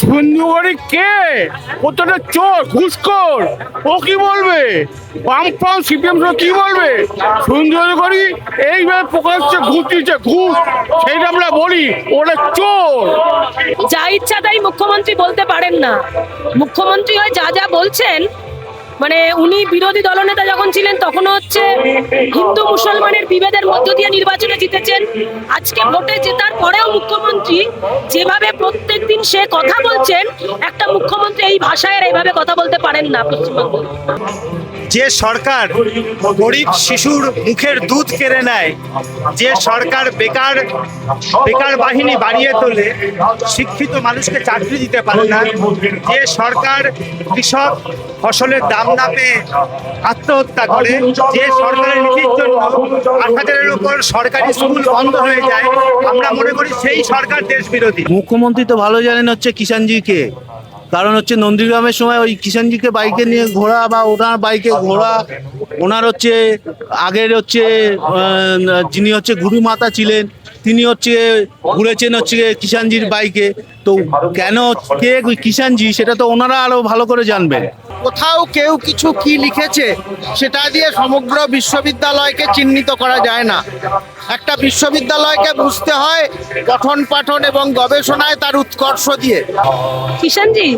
সুন্দরী কে? কতটা চোর ঘুষখোর, ও কি বলবে? বামফ্রন্ট সিপিএম কি বলবে? সুন্দরী এইভাবে প্রকাশ্যে ঘুষ দিচ্ছে, ঘুষ, সেইটা আমরা বলি ওরা চোর। যা ইচ্ছা তাই মুখ্যমন্ত্রী বলতে পারেন না। মুখ্যমন্ত্রী হয়ে যা যা বলছেন, মানে উনি বিরোধী দলনেতা যখন ছিলেন তখনও হচ্ছে হিন্দু মুসলমানের বিভেদের মধ্য দিয়ে নির্বাচনে জিতেছেন। আজকে ভোটে জেতার পরেও মুখ্যমন্ত্রী যেভাবে প্রত্যেকদিন সে কথা বলছেন, একটা মুখ্যমন্ত্রী এই ভাষায় আর এইভাবে কথা বলতে পারেন না পশ্চিমবঙ্গে। যে সরকার গরিব শিশুর মুখের দুধ কেড়ে নেয়, যে সরকার বেকার বাহিনী বাড়িয়ে তোলে, শিক্ষিত মানুষকে চাকরি দিতে পারে না, যে সরকার কৃষক ফসলের দাম না পেয়ে আত্মহত্যা করে, যে সরকারের নীতির জন্য ৮,০০০-এর উপর সরকারি স্কুল বন্ধ হয়ে যায়, আমরা মনে করি সেই সরকার দেশ বিরোধী। মুখ্যমন্ত্রী তো ভালো জানেন হচ্ছে কিষাণজিকে, কারণ হচ্ছে নন্দীগ্রামের সময় ওই কিষাণজিকে বাইকে নিয়ে ঘোরা বা ওনার বাইকে ঘোরা, ওনার হচ্ছে আগের হচ্ছে যিনি হচ্ছে গুরুমাতা ছিলেন তিনি হচ্ছে ঘুরেছেন হচ্ছে কিষাণজির বাইকে। তো কেন কে কিষাণজি সেটা তো ওনারা আরো ভালো করে জানবেন। কোথাও কেউ কিছু কি লিখেছে সেটা দিয়ে সমগ্র বিশ্ববিদ্যালয়কে চিহ্নিত করা যায় না। একটা বিশ্ববিদ্যালয়কে বুঝতে হয় পঠন পাঠন এবং গবেষণায় তার উৎকর্ষ দিয়ে। কিষাণজি,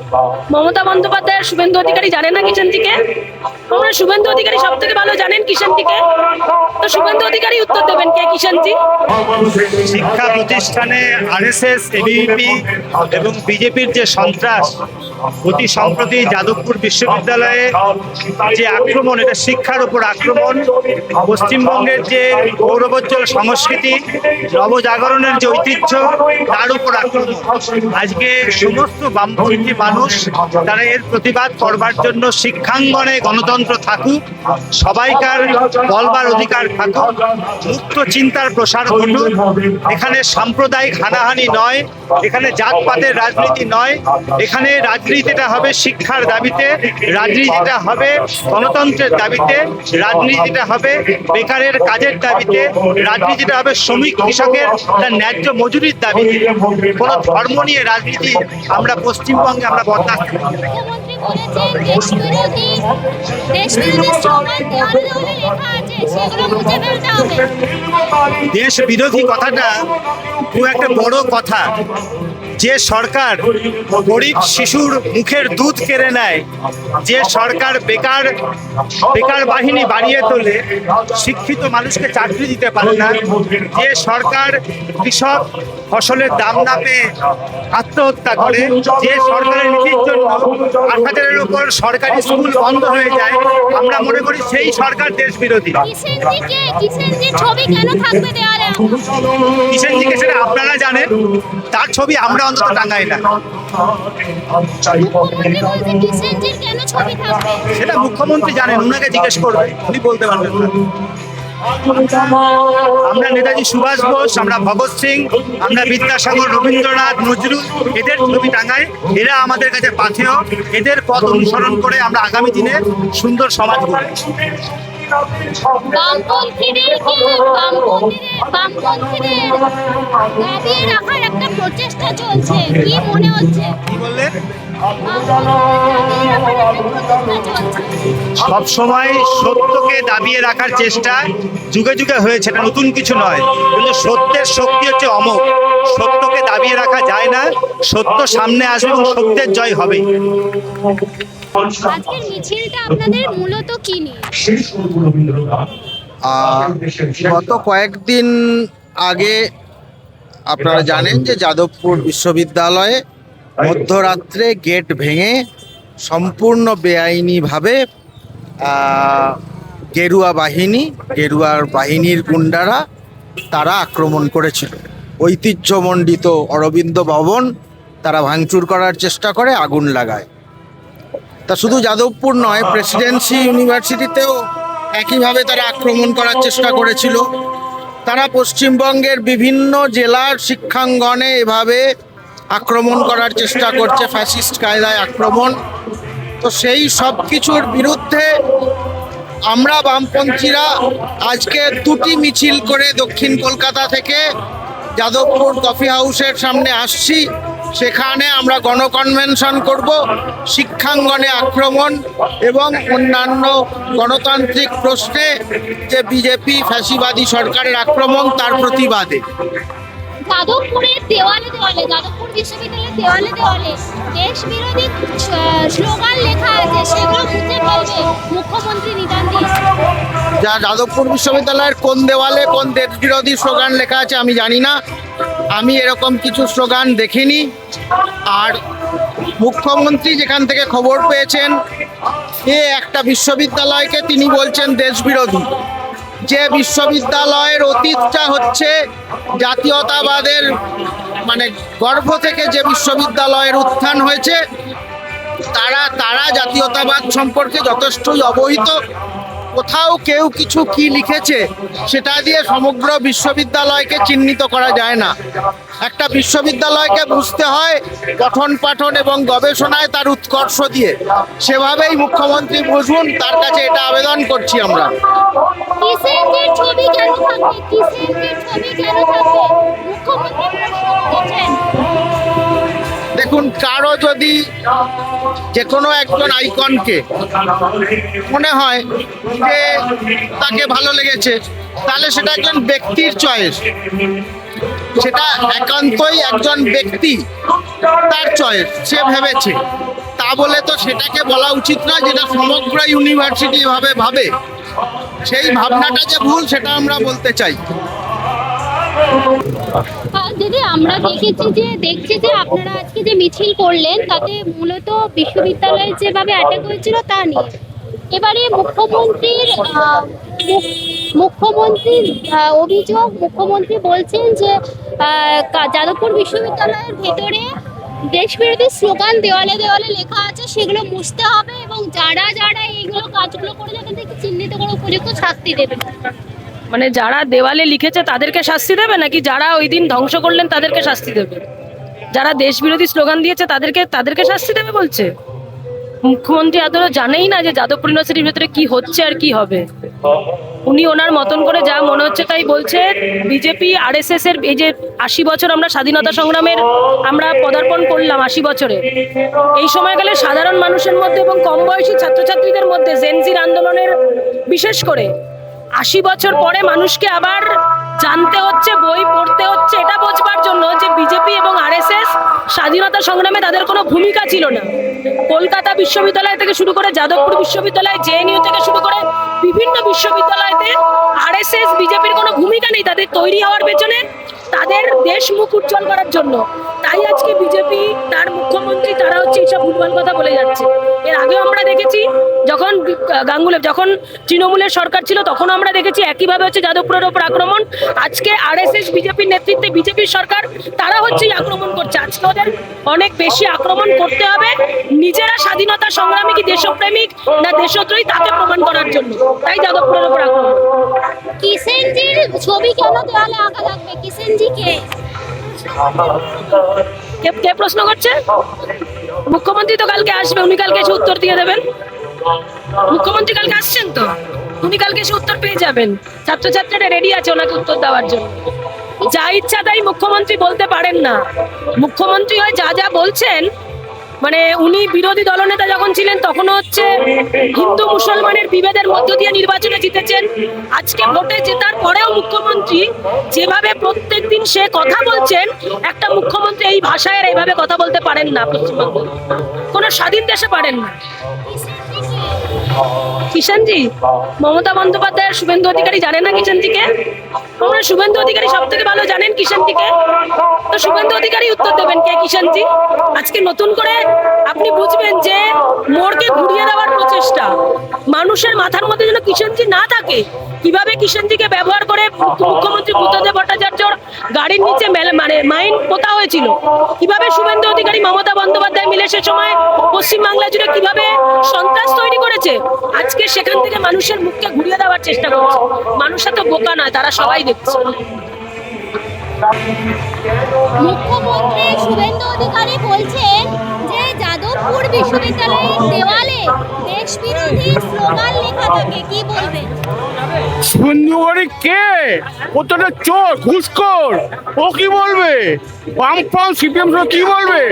মমতা বন্দ্যোপাধ্যায়, শুভেন্দু অধিকারী জানেন না কিষাণজিকে? আমরা শুভেন্দু অধিকারী সব থেকে ভালো জানেন কিষাণজিকে। তো শুভেন্দু অধিকারী উত্তর দেবেন কে কিষাণজি? শিক্ষা প্রতিষ্ঠানে আরএসএস, এবিভিপি এবং বিজেপির যে সন্ত্রাস, অতি সম্প্রতি যাদবপুর বিশ্ববিদ্যালয়ে যে আক্রমণ, এটা শিক্ষার উপর আক্রমণ। পশ্চিমবঙ্গের যে গৌরবোজ্জ্বল সংস্কৃতি, নবজাগরণের যে ঐতিহ্য, তার উপর আক্রমণ। আজকে সমস্ত বামপন্থী মানুষ তারা এর প্রতিবাদ করবার জন্য শিক্ষাঙ্গনে গণতন্ত্র থাকুক, সবাইকার বলবার অধিকার থাকুক, মুক্ত চিন্তার প্রসার ঘটুক। এখানে সাম্প্রদায়িক হানাহানি নয়, এখানে জাতপাতের রাজনীতি নয়, এখানে রাজনীতিটা হবে শিক্ষার দাবিতে, রাজনীতিটা হবে গণতন্ত্রের দাবিতে, রাজনীতিটা হবে বেকারের কাজের দাবিতে, রাজনীতিটা হবে শ্রমিক কৃষকের তার ন্যায্য মজুরির দাবিতে। কোনো ধর্ম নিয়ে রাজনীতি আমরা পশ্চিমবঙ্গে আমরা বরদাস্ত করি না। মুখ্যমন্ত্রী বলেছেন দেশ বিরোধী স্লোগান দেওয়ালে দেওয়ালে লেখা আছে, সেগুলো মুছে ফেলতে হবে। দেশ বিরোধী কথাটা খুব একটা বড় কথা। যে সরকার গরিব শিশুর মুখের দুধ কেড়ে নেয়, যে সরকার বেকার বাহিনী বাড়িয়ে তোলে, শিক্ষিত মানুষকে চাকরি দিতে পারে না, যে সরকার কৃষক ফসলের দাম না পেয়ে আত্মহত্যা করে, যে সরকারের নীতির জন্য ৮,০০০-এর উপর সরকারি স্কুল বন্ধ হয়ে যায়, আমরা মনে করি সেই সরকার দেশ বিরোধী। কিষাণজির ছবি কেন থাকবে দেওয়ালে? কিষাণজিকে সেটা আপনারা জানেন, তার ছবি আমরা অন্তত টাঙাই না। মুখ্যমন্ত্রী বলছেন কিষাণজির কেন ছবি থাকবে? সেটা মুখ্যমন্ত্রী জানেন, ওনাকে জিজ্ঞেস করবে, উনি বলতে পারবেন না। আমরা নেতাজি সুভাষ বোস, আমরা ভগৎ সিং, আমরা বিদ্যাসাগর, রবীন্দ্রনাথ, নজরুল, এদের ছবি টাঙাই। এরা আমাদের কাছে পাথেয়, এদের পথ অনুসরণ করে আমরা আগামী দিনে সুন্দর সমাজ গড়ব। বামপন্থীদের দাবিয়ে রাখার একটা প্রচেষ্টা চলছে, কি মনে হচ্ছে? কি বললেন? দাবিয়ে রাখার একটা প্রচেষ্টা চলছে। সব সময় সত্যকে দাবিয়ে রাখার চেষ্টা যুগে যুগে হয়েছে, এটা নতুন কিছু নয়। কিন্তু সত্যের শক্তি হচ্ছে অমোঘ। সত্যকে দাবিয়ে রাখা যায় না, সত্য সামনে আসবে এবং সত্যের জয় হবে। আজকের মিছিলটা আপনাদের মূলত কি নিয়ে? গত কয়েকদিন আগে আপনারা জানেন যে যাদবপুর বিশ্ববিদ্যালয়ে মধ্যরাত্রে গেট ভেঙে সম্পূর্ণ বেআইনিভাবে গেরুয়ার বাহিনীর গুন্ডারা তারা আক্রমণ করেছিল। ঐতিহ্যমণ্ডিত অরবিন্দ ভবন তারা ভাঙচুর করার চেষ্টা করে, আগুন লাগায়। তা শুধু যাদবপুর নয়, প্রেসিডেন্সি ইউনিভার্সিটিতেও একইভাবে তারা আক্রমণ করার চেষ্টা করেছিল। তারা পশ্চিমবঙ্গের বিভিন্ন জেলার শিক্ষাঙ্গনে এভাবে আক্রমণ করার চেষ্টা করছে, ফ্যাসিস্ট কায়দায় আক্রমণ। তো সেই সব কিছুর বিরুদ্ধে আমরা বামপন্থীরা আজকে দুটি মিছিল করে দক্ষিণ কলকাতা থেকে যাদবপুর কফি হাউসের সামনে আসছি। সেখানে আমরা গণকনভেনশন করব, শিক্ষাঙ্গনে আক্রমণ এবং অন্যান্য গণতান্ত্রিক প্রশ্নে যে বিজেপি ফ্যাসিবাদী সরকারের আক্রমণ তার প্রতিবাদে। যাদবপুরের দেওয়ালে দেওয়ালে, যাদবপুর বিশ্ববিদ্যালয়ের দেওয়ালে দেওয়ালে দেশ বিরোধী স্লোগান লেখা আছে, সেগুলো মুছে ফেলবে মুখ্যমন্ত্রী নিদান দিয়েছে। যা যাদবপুর বিশ্ববিদ্যালয়ের কোন দেওয়ালে কোন দেশ বিরোধী স্লোগান লেখা আছে আমি জানি না, আমি এরকম কিছু স্লোগান দেখিনি। আর মুখ্যমন্ত্রী যেখান থেকে খবর পেয়েছেন একটা বিশ্ববিদ্যালয়কে তিনি বলছেন দেশ বিরোধী, যে বিশ্ববিদ্যালয়ের অতীতটা হচ্ছে জাতীয়তাবাদের মানে গর্ভ থেকে যে বিশ্ববিদ্যালয়ের উত্থান হয়েছে, তারা জাতীয়তাবাদ সম্পর্কে যথেষ্টই অবহিত। কোথাও কেউ কিছু কি লিখেছে সেটা দিয়ে সমগ্র বিশ্ববিদ্যালয়কে চিহ্নিত করা যায় না। একটা বিশ্ববিদ্যালয়কে বুঝতে হয় পঠন পাঠন এবং গবেষণায় তার উৎকর্ষ দিয়ে, সেভাবেই মুখ্যমন্ত্রী বুঝুন, তার কাছে এটা আবেদন করছি আমরা। কিষেনজির ছবি কেন থাকবে? কিষেনজির ছবি কেন থাকবে? মুখ্যমন্ত্রী প্রশ্ন করেছেন। দেখুন, কারো যদি যে কোনো একজন আইকনকে মনে হয় যে তাকে ভালো লেগেছে, তাহলে সেটা একজন ব্যক্তির চয়েস, সেটা একান্তই একজন ব্যক্তি তার চয়েস, সে ভেবেছে। তা বলে তো সেটাকে বলা উচিত নয় যেটা সমগ্র ইউনিভার্সিটি এভাবে ভাবে। সেই ভাবনাটা যে ভুল সেটা আমরা বলতে চাই। দিদি, আমরা দেখছি যে আপনারা আজকে যে মিছিল করলেন তাতে মূলত বিশ্ববিদ্যালয়ে যেভাবে অ্যাটাক হয়েছিল তা নিয়ে। এবারে মুখ্যমন্ত্রীর অভিযোগ, মুখ্যমন্ত্রী বলছেন যে যাদবপুর বিশ্ববিদ্যালয়ের ভেতরে দেশবিরোধী স্লোগান দেওয়ালে দেওয়ালে লেখা আছে, সেগুলো মুছতে হবে এবং যারা এইগুলো কাজগুলো করে তাদেরকে চিহ্নিত করে উপযুক্ত শাস্তি দেবে। মানে যারা দেওয়ালে লিখেছে তাদেরকে শাস্তি দেবে, নাকি যারা ওই দিন ধ্বংস করলেন তাদেরকে শাস্তি দেবে? যারা দেশ বিরোধী স্লোগান দিয়েছে তাদেরকে শাস্তি দেবে বলছে মুখ্যমন্ত্রী। আদৌ জানেই না যে যাদবপুর ইউনিভার্সিটির ভেতরে কি হচ্ছে আর কি হবে। উনি ওনার মতন করে যা মনে হচ্ছে তাই বলছে। বিজেপি আরএসএস এর এই যে 80 বছর আমরা স্বাধীনতা সংগ্রামের আমরা পদার্পণ করলাম, 80 বছরে এই সময়কালে সাধারণ মানুষের মধ্যে এবং কম বয়সী ছাত্রছাত্রীদের মধ্যে জেনজির আন্দোলনের বিশেষ করে 80 বছর পরে মানুষকে আবার জানতে হচ্ছে, বই পড়তে হচ্ছে এটা বোঝবার জন্য যে বিজেপি এবং আরএসএস স্বাধীনতা সংগ্রামে তাদের কোনো ভূমিকা ছিল না। কলকাতা বিশ্ববিদ্যালয় থেকে শুরু করে যাদবপুর বিশ্ববিদ্যালয়, জেএনইউ থেকে শুরু করে বিভিন্ন বিশ্ববিদ্যালয়তে আরএসএস বিজেপির কোনো ভূমিকা নেই তাদের তৈরি হওয়ার পেছনে, তাদের দেশ মুখ উজ্জ্বল করার জন্য। তাই আজকে বিজেপি তার মুখ্যমন্ত্রী তারা হচ্ছে এইসব ভুলভাল কথা বলে যাচ্ছে। এর আগেও আমরা দেখেছি যখন যখন তৃণমূলের সরকার ছিল তখন আমরা দেখেছি একইভাবে হচ্ছে যাদবপুরের ওপর আক্রমণ। আজকে আরএসএস বিজেপির নেতৃত্বে বিজেপির সরকার তারা হচ্ছে আক্রমণ করছে। আজকে ওদের অনেক বেশি আক্রমণ করতে হবে, নিজেরা স্বাধীনতা সংগ্রামী কি দেশপ্রেমিক না দেশদ্রোহী তাকে প্রমাণ করার জন্য। তাই যাদবপুরের ওপর আক্রমণ। কিষেনজির ছবি কেন দেওয়ালে আঁকা থাকবে? কিষেনজি কে? কে প্রশ্ন করছে? মুখ্যমন্ত্রী তো কালকে আসবে, উনি কালকে এসে উত্তর দিয়ে দেবেন। মুখ্যমন্ত্রী কালকে আসছেন তো, উনি কালকে এসে উত্তর পেয়ে যাবেন। ছাত্রছাত্রীরা রেডি আছে ওনাকে উত্তর দেওয়ার জন্য। যা ইচ্ছা তাই মুখ্যমন্ত্রী বলতে পারেন না। মুখ্যমন্ত্রী হয় যা বলছেন, মানে উনি বিরোধী দলনেতা যখন ছিলেন তখন হচ্ছে হিন্দু মুসলমানের বিভেদের মধ্য দিয়ে নির্বাচনে জিতেছেন। আজকে ভোটে জেতার পরেও মুখ্যমন্ত্রী যেভাবে প্রত্যেকদিন সে কথা বলছেন, একটা মুখ্যমন্ত্রী এই ভাষায় এইভাবে কথা বলতে পারেন না। পশ্চিমবঙ্গে কোনো স্বাধীন দেশে পারেন না। কিষানজি, মমতা বন্দ্যোপাধ্যায়, শুভেন্দু অধিকারী জানেন না কিষানজিকে? আমরা শুভেন্দু অধিকারী সব থেকে ভালো জানেন কিষানজিকে। তো শুভেন্দু অধিকারী উত্তর দেবেন কে কিষানজি? আজকে নতুন করে আপনি বুঝবেন যে মোড়কে ঘুরিয়ে দেওয়ার প্রচেষ্টা, মানুষের মাথার মধ্যে যেন কিষানজি না থাকে। কিভাবে কিষানজিকে ব্যবহার করে মুখ্যমন্ত্রী বুদ্ধদেব ভট্টাচার্যর গাড়ির নিচে মানে মাইন পোতা হয়েছিল, কিভাবে শুভেন্দু অধিকারী মমতা বন্দ্যোপাধ্যায় মিলে সে সময় পশ্চিমবাংলা জুড়ে কিভাবে সন্ত্রাস তৈরি করেছে, আজকে সেখান থেকে মানুষের মুখকে ঘুরিয়ে দেওয়ার চেষ্টা করছে। মানুষ এত বোকা নয়, তারা সবাই দেখছে। মুখ্যমন্ত্রী শুভেন্দু অধিকারী বলছেন যে যাদবপুর বিশ্ববিদ্যালয়ের দেওয়ালে দেশ বিরোধী স্লোগান লেখা থাকে, কি বলবেন? সুন্দরী কে? প্রত্যেকটা চোর ঘুষখোর, ও কি বলবে? বামফ্রন্ট সিপিএম কি বলবে?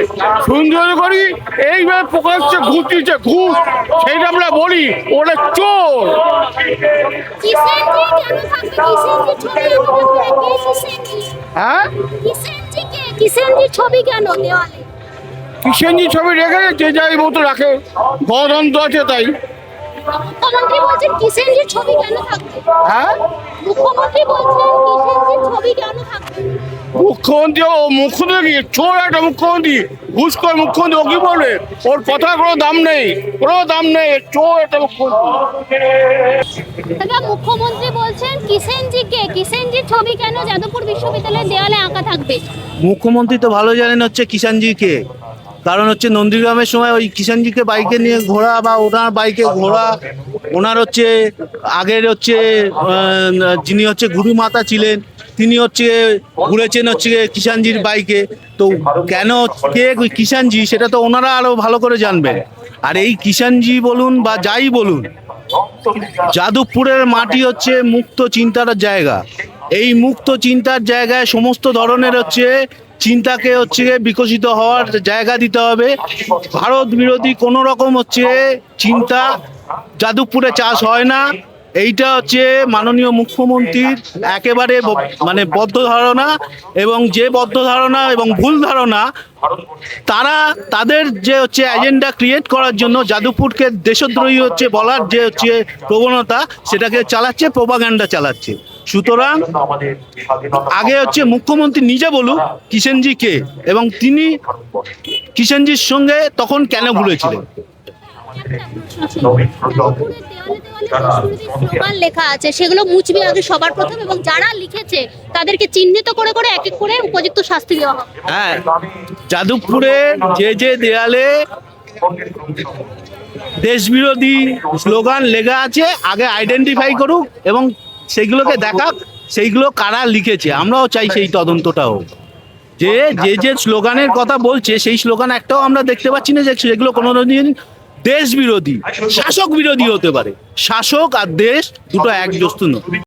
সুন্দরী এইভাবে প্রকাশ্যে ঘুষ দিচ্ছে, ঘুষ, সেইটা আমরা বলি ওরা চোর। কিষেনজি কেন থাকবে? কিষেনজি ছবি এত দেখলে কে কিষেনজি? হ্যাঁ, কিষেনজি কে? কিষেনজির ছবি কেন দেওয়ালে? কিষেনজি ছবি রেখে যে যাই মতো রাখে, গণতন্ত্র আছে তাই। মুখ্যমন্ত্রী বলছেন কিষেনজির ছবি কেন থাকবে? হ্যাঁ, মুখ্যমন্ত্রী বলছেন কিষেনজির ছবি কেন থাকবে? মুখ্যমন্ত্রী চোর একটা মুখ্যমন্ত্রী, ঘুষখোর মুখ্যমন্ত্রী, ও কি বলবে? ওর কথার কোনো দাম নেই, কোনো দাম নেই, চোর একটা মুখ্যমন্ত্রী। দাদা, মুখ্যমন্ত্রী বলছেন কিষেনজি কে? কিষেনজির ছবি কেন যাদবপুর বিশ্ববিদ্যালয়ের দেওয়ালে আঁকা থাকবে? মুখ্যমন্ত্রী তো ভালো জানেন হচ্ছে কিষাণজি কে, কারণ হচ্ছে নন্দীগ্রামের সময় ওই কিষাণজিকে বাইকে নিয়ে ঘোরা বা ওনার বাইকে ঘোরা, ওনার হচ্ছে আগের হচ্ছে যিনি হচ্ছে গুরুমাতা ছিলেন তিনি হচ্ছে ঘুরেছেন হচ্ছে কিষাণজির বাইকে। তো কেন কে কিষাণজি সেটা তো ওনারা আরো ভালো করে জানবেন। আর এই কিষাণজি বলুন বা যাই বলুন, যাদবপুরের মাটি হচ্ছে মুক্ত চিন্তার জায়গা। এই মুক্ত চিন্তার জায়গায় সমস্ত ধরনের হচ্ছে চিন্তাকে হচ্ছে বিকশিত হওয়ার জায়গা দিতে হবে। ভারত বিরোধী কোনো রকম হচ্ছে চিন্তা যাদবপুরে চাষ হয় না। এইটা হচ্ছে মাননীয় মুখ্যমন্ত্রীর একেবারে মানে বদ্ধ ধারণা, এবং যে বদ্ধ ধারণা এবং ভুল ধারণা তারা তাদের যে হচ্ছে এজেন্ডা ক্রিয়েট করার জন্য যাদবপুরকে দেশদ্রোহী হচ্ছে বলার যে হচ্ছে প্রবণতা সেটাকে চালাচ্ছে, প্রোপাগান্ডা চালাচ্ছে। সুতরাং আগে হচ্ছে মুখ্যমন্ত্রী নিজে বলুক কিষেনজি কে এবং তিনি কিষেনজির সঙ্গে তখন কেন ঘুরেছিলেন। যাদবপুরের দেওয়ালে দেশ বিরোধী স্লোগান লেখা আছে, সেগুলো মুছবে আগে সবার প্রথম, এবং যারা লিখেছে তাদেরকে চিহ্নিত করে করে এক এক করে উপযুক্ত শাস্তি দেওয়া হবে। হ্যাঁ, যাদবপুরে যে যে দেয়ালে দেশ বিরোধী স্লোগান লেখা আছে আগে আইডেন্টিফাই করুক এবং সেইগুলোকে দেখাক সেইগুলো কারা লিখেছে। আমরাও চাই সেই তদন্তটা হোক। যে যে যে স্লোগানের কথা বলছে সেই স্লোগান একটাও আমরা দেখতে পাচ্ছি না যে সেগুলো কোনোদিন দেশ বিরোধী, শাসক বিরোধী হতে পারে। শাসক আর দেশ দুটো এক বস্তু নয়।